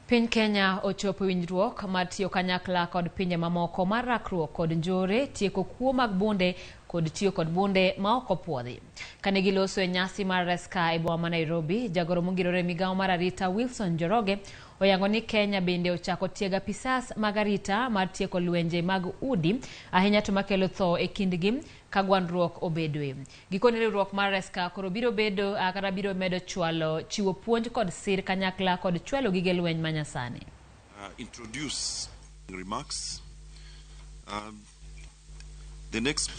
Piny Kenya ochopo winjruok mar tiyo kanyakla kod pinje mamoko mar rakruok kod njore, tieko kuo mag bunde kod tiyo kod bunde ma ok opuodhi. Kane giloso e nyasi mar Reska e boma ma Nairobi, jagoro mongirore migawo mar arita Wilson Joroge oyango ni Kenya bende ochako tiega pisas mag arita mar tieko lwenje mag udi, ahinya to makelo tho e kindgi ka gwandruok obedoe. Gikone riwruok mar Reska koro biro medo chwalo chiwo puonj kod sir kanyakla kod chwalo gige lweny manyasani. Introduce remarks.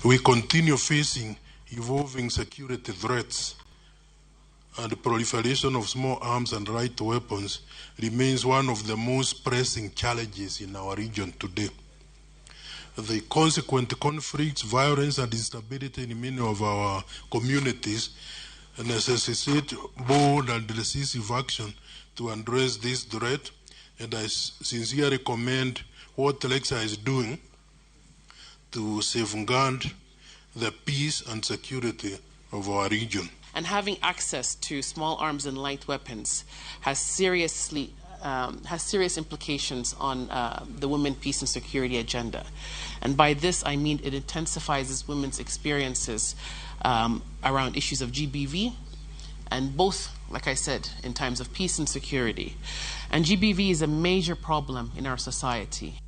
We continue facing evolving security threats, and the proliferation of small arms and light weapons remains one of the most pressing challenges in our region today. The consequent conflicts, violence, and instability in many of our communities necessitate bold and decisive action to address this threat, and I sincerely commend what Alexa is doing to safeguard the peace and security of our region. And having access to small arms and light weapons has serious implications on the women, peace and security agenda. And by this, I mean it intensifies women's experiences around issues of GBV, and both, like I said, in times of peace and security. And GBV is a major problem in our society.